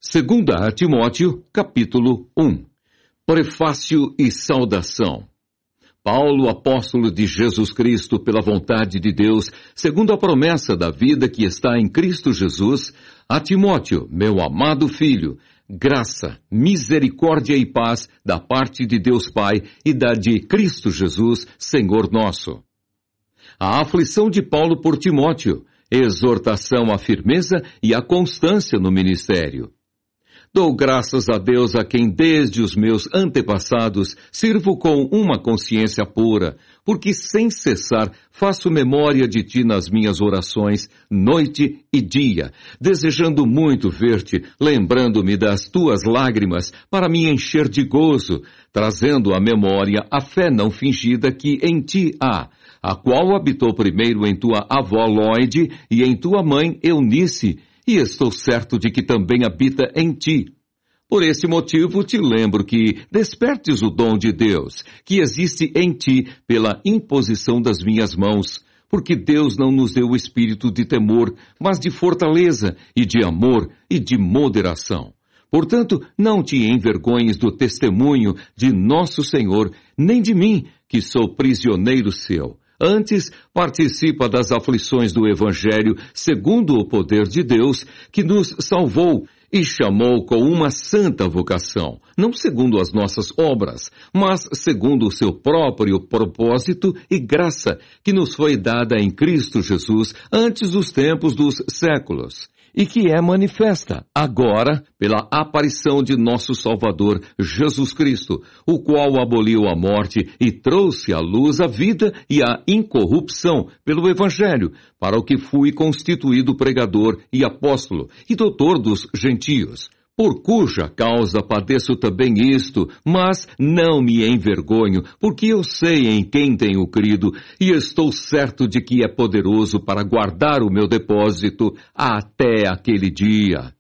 Segunda a Timóteo, capítulo 1. Prefácio e saudação. Paulo, apóstolo de Jesus Cristo, pela vontade de Deus, segundo a promessa da vida que está em Cristo Jesus, a Timóteo, meu amado filho, graça, misericórdia e paz da parte de Deus Pai e da de Cristo Jesus, Senhor nosso. A aflição de Paulo por Timóteo, exortação à firmeza e à constância no ministério. Dou graças a Deus a quem desde os meus antepassados sirvo com uma consciência pura, porque sem cessar faço memória de ti nas minhas orações, noite e dia, desejando muito ver-te, lembrando-me das tuas lágrimas, para me encher de gozo, trazendo à memória a fé não fingida que em ti há, a qual habitou primeiro em tua avó Lóide e em tua mãe Eunice, e estou certo de que também habita em ti. Por esse motivo te lembro que despertes o dom de Deus, que existe em ti pela imposição das minhas mãos, porque Deus não nos deu o espírito de temor, mas de fortaleza e de amor e de moderação. Portanto, não te envergonhes do testemunho de nosso Senhor, nem de mim, que sou prisioneiro seu. Antes, participa das aflições do Evangelho, segundo o poder de Deus, que nos salvou e chamou com uma santa vocação, não segundo as nossas obras, mas segundo o seu próprio propósito e graça, que nos foi dada em Cristo Jesus antes dos tempos dos séculos, e que é manifesta agora pela aparição de nosso Salvador Jesus Cristo, o qual aboliu a morte e trouxe à luz a vida e a incorrupção pelo Evangelho, para o que fui constituído pregador e apóstolo e doutor dos gentios, por cuja causa padeço também isto, mas não me envergonho, porque eu sei em quem tenho crido, e estou certo de que é poderoso para guardar o meu depósito até aquele dia.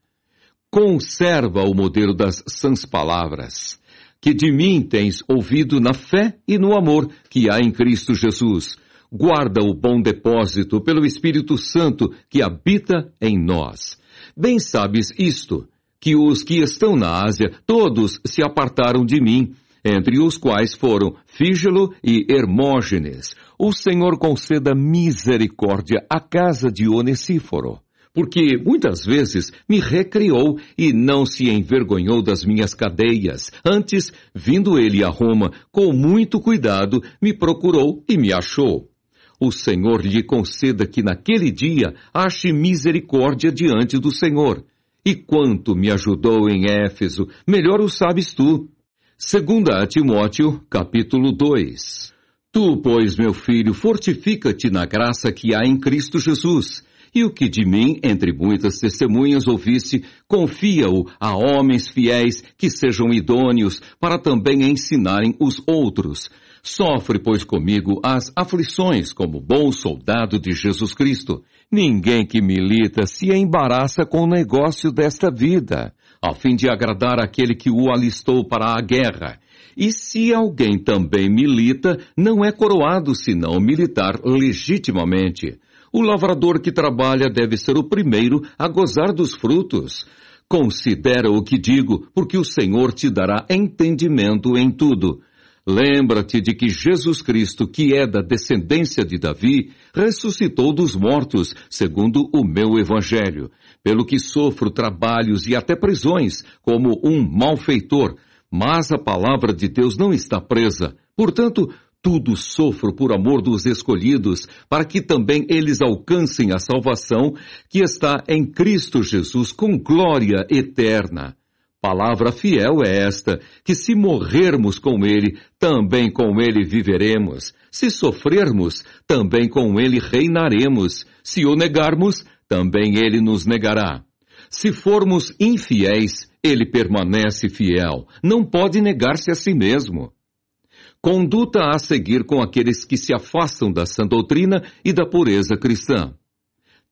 Conserva o modelo das sãs palavras, que de mim tens ouvido na fé e no amor que há em Cristo Jesus. Guarda o bom depósito pelo Espírito Santo que habita em nós. Bem sabes isto, que os que estão na Ásia, todos se apartaram de mim, entre os quais foram Fígelo e Hermógenes. O Senhor conceda misericórdia à casa de Onesíforo, porque muitas vezes me recriou e não se envergonhou das minhas cadeias. Antes, vindo ele a Roma, com muito cuidado, me procurou e me achou. O Senhor lhe conceda que naquele dia ache misericórdia diante do Senhor. E quanto me ajudou em Éfeso, melhor o sabes tu. Segunda a Timóteo, capítulo 2. Tu, pois, meu filho, fortifica-te na graça que há em Cristo Jesus. E o que de mim, entre muitas testemunhas, ouviste, confia-o a homens fiéis que sejam idôneos para também ensinarem os outros. Sofre, pois, comigo as aflições como bom soldado de Jesus Cristo. Ninguém que milita se embaraça com o negócio desta vida, a fim de agradar aquele que o alistou para a guerra. E se alguém também milita, não é coroado senão militar legitimamente. O lavrador que trabalha deve ser o primeiro a gozar dos frutos. Considera o que digo, porque o Senhor te dará entendimento em tudo. Lembra-te de que Jesus Cristo, que é da descendência de Davi, ressuscitou dos mortos, segundo o meu evangelho, pelo que sofro trabalhos e até prisões, como um malfeitor, mas a palavra de Deus não está presa. Portanto, tudo sofro por amor dos escolhidos, para que também eles alcancem a salvação que está em Cristo Jesus com glória eterna. Palavra fiel é esta, que se morrermos com ele, também com ele viveremos. Se sofrermos, também com ele reinaremos. Se o negarmos, também ele nos negará. Se formos infiéis, ele permanece fiel. Não pode negar-se a si mesmo. Conduta a seguir com aqueles que se afastam da sã doutrina e da pureza cristã.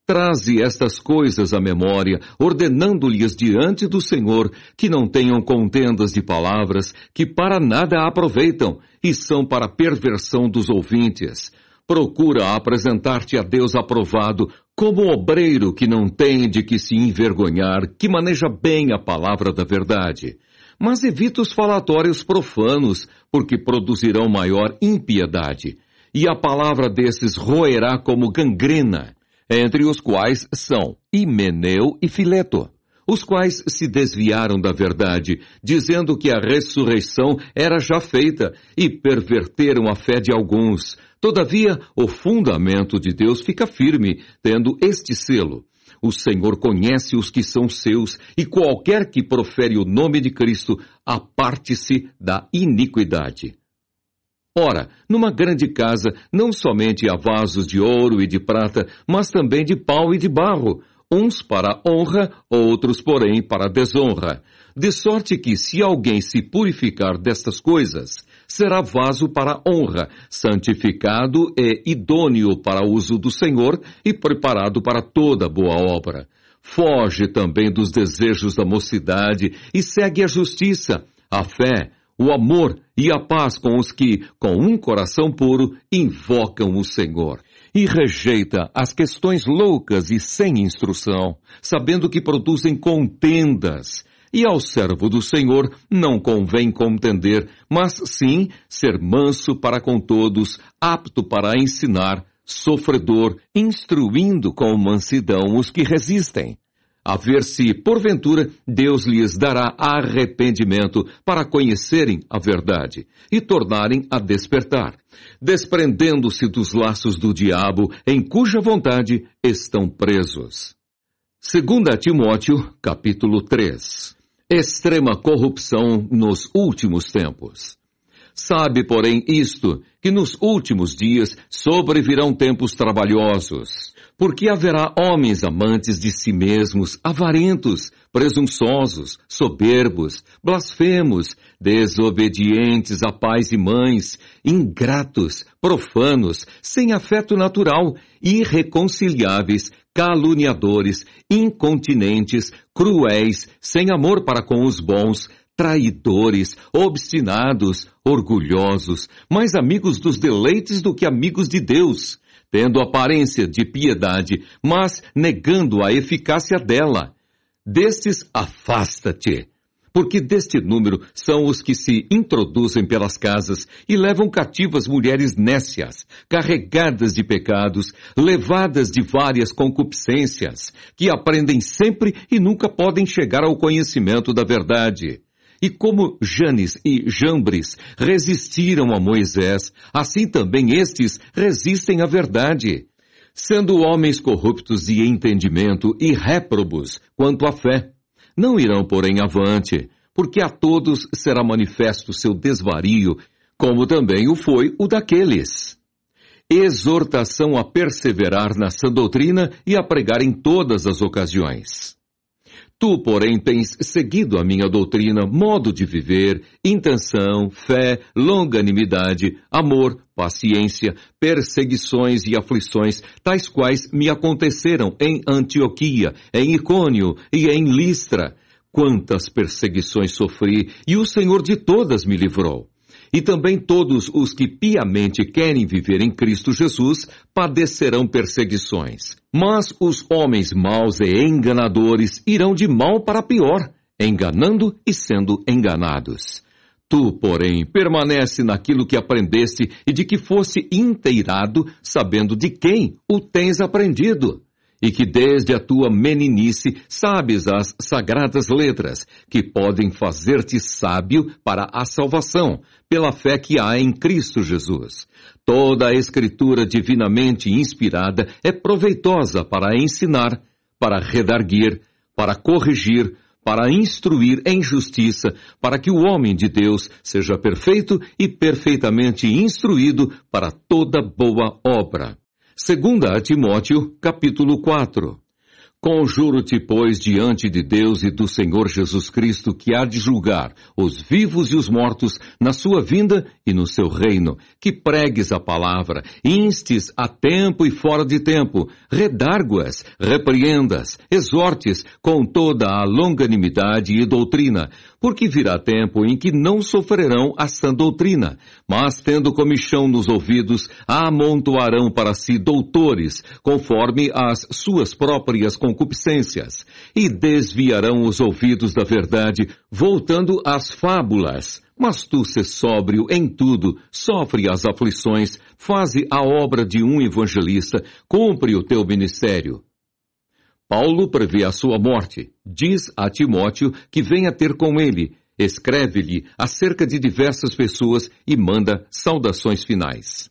Traze estas coisas à memória, ordenando-lhes diante do Senhor que não tenham contendas de palavras que para nada aproveitam e são para perversão dos ouvintes, Procura apresentar-te a Deus aprovado, como um obreiro que não tem de que se envergonhar, que maneja bem a palavra da verdade. Mas evita os falatórios profanos, porque produzirão maior impiedade. E a palavra desses roerá como gangrena, entre os quais são Himeneu e Fileto, os quais se desviaram da verdade, dizendo que a ressurreição era já feita, e perverteram a fé de alguns. Todavia, o fundamento de Deus fica firme, tendo este selo: o Senhor conhece os que são seus, e qualquer que profere o nome de Cristo, aparte-se da iniquidade. Ora, numa grande casa, não somente há vasos de ouro e de prata, mas também de pau e de barro, uns para honra, outros, porém, para desonra. De sorte que, se alguém se purificar destas coisas, será vaso para honra, santificado e idôneo para o uso do Senhor e preparado para toda boa obra. Foge também dos desejos da mocidade e segue a justiça, a fé, o amor e a paz com os que, com um coração puro, invocam o Senhor. E rejeita as questões loucas e sem instrução, sabendo que produzem contendas. E ao servo do Senhor não convém contender, mas sim ser manso para com todos, apto para ensinar, sofredor, instruindo com mansidão os que resistem. A ver se, porventura, Deus lhes dará arrependimento para conhecerem a verdade e tornarem a despertar, desprendendo-se dos laços do diabo, em cuja vontade estão presos. 2 Timóteo, capítulo 3. Extrema corrupção nos últimos tempos. Sabe, porém, isto, que nos últimos dias sobrevirão tempos trabalhosos, porque haverá homens amantes de si mesmos, avarentos, presunçosos, soberbos, blasfemos, desobedientes a pais e mães, ingratos, profanos, sem afeto natural, irreconciliáveis, caluniadores, incontinentes, cruéis, sem amor para com os bons, traidores, obstinados, orgulhosos, mais amigos dos deleites do que amigos de Deus, tendo aparência de piedade, mas negando a eficácia dela. Destes afasta-te, porque deste número são os que se introduzem pelas casas e levam cativas mulheres nécias, carregadas de pecados, levadas de várias concupiscências, que aprendem sempre e nunca podem chegar ao conhecimento da verdade. E como Janes e Jambres resistiram a Moisés, assim também estes resistem à verdade, sendo homens corruptos de entendimento e réprobos quanto à fé. Não irão, porém, avante, porque a todos será manifesto seu desvario, como também o foi o daqueles. Exortação a perseverar na sã doutrina e a pregar em todas as ocasiões. Tu, porém, tens seguido a minha doutrina, modo de viver, intenção, fé, longanimidade, amor, paciência, perseguições e aflições, tais quais me aconteceram em Antioquia, em Icônio e em Listra. Quantas perseguições sofri, e o Senhor de todas me livrou. E também todos os que piamente querem viver em Cristo Jesus padecerão perseguições. Mas os homens maus e enganadores irão de mal para pior, enganando e sendo enganados. Tu, porém, permanece naquilo que aprendeste e de que fosse inteirado, sabendo de quem o tens aprendido. E que desde a tua meninice sabes as sagradas letras, que podem fazer-te sábio para a salvação, pela fé que há em Cristo Jesus. Toda a Escritura divinamente inspirada é proveitosa para ensinar, para redarguir, para corrigir, para instruir em justiça, para que o homem de Deus seja perfeito e perfeitamente instruído para toda boa obra. 2 Timóteo, capítulo 4. Conjuro-te, pois, diante de Deus e do Senhor Jesus Cristo, que há de julgar os vivos e os mortos na sua vinda e no seu reino, que pregues a palavra, instes a tempo e fora de tempo, redarguas, repreendas, exortes com toda a longanimidade e doutrina, porque virá tempo em que não sofrerão a sã doutrina, mas tendo comichão nos ouvidos, amontoarão para si doutores, conforme as suas próprias concupiscências, e desviarão os ouvidos da verdade, voltando às fábulas. Mas tu se sóbrio em tudo, sofre as aflições, faze a obra de um evangelista, cumpre o teu ministério. Paulo prevê a sua morte, diz a Timóteo que venha ter com ele, escreve-lhe acerca de diversas pessoas e manda saudações finais.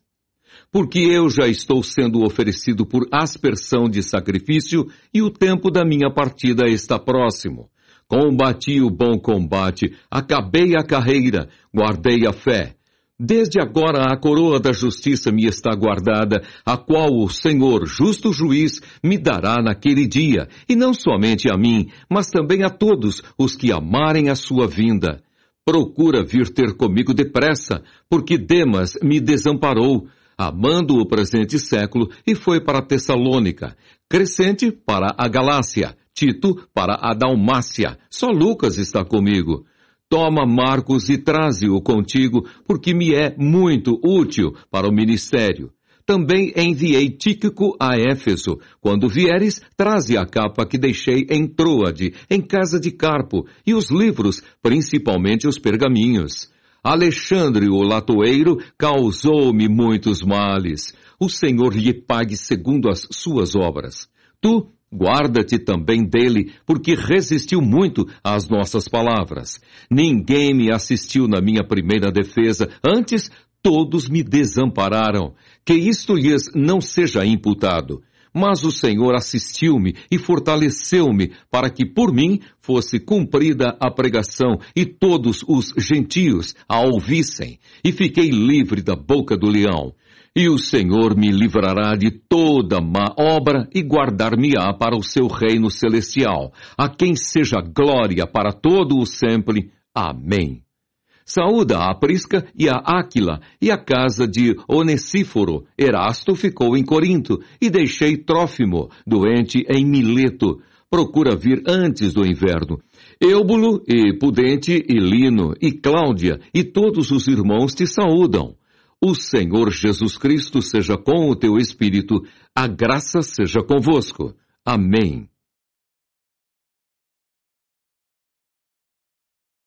Porque eu já estou sendo oferecido por aspersão de sacrifício e o tempo da minha partida está próximo. Combati o bom combate, acabei a carreira, guardei a fé. Desde agora a coroa da justiça me está guardada, a qual o Senhor, justo juiz, me dará naquele dia, e não somente a mim, mas também a todos os que amarem a sua vinda. Procura vir ter comigo depressa, porque Demas me desamparou, amando o presente século, e foi para Tessalônica, Crescente para a Galácia, Tito para a Dalmácia, só Lucas está comigo. Toma Marcos e traze-o contigo, porque me é muito útil para o ministério. Também enviei Tíquico a Éfeso. Quando vieres, traze a capa que deixei em Troade, em casa de Carpo, e os livros, principalmente os pergaminhos. Alexandre, o latoeiro, causou-me muitos males. O Senhor lhe pague segundo as suas obras. Tu, guarda-te também dele, porque resistiu muito às nossas palavras. Ninguém me assistiu na minha primeira defesa, antes todos me desampararam. Que isto lhes não seja imputado. Mas o Senhor assistiu-me e fortaleceu-me para que por mim fosse cumprida a pregação e todos os gentios a ouvissem, e fiquei livre da boca do leão. E o Senhor me livrará de toda má obra e guardar-me-á para o seu reino celestial, a quem seja glória para todo o sempre. Amém. Saúda a Prisca e a Áquila e a casa de Onesíforo. Erasto ficou em Corinto e deixei Trófimo, doente em Mileto. Procura vir antes do inverno. Eubulo e Pudente e Lino e Cláudia e todos os irmãos te saúdam. O Senhor Jesus Cristo seja com o teu espírito, a graça seja convosco. Amém.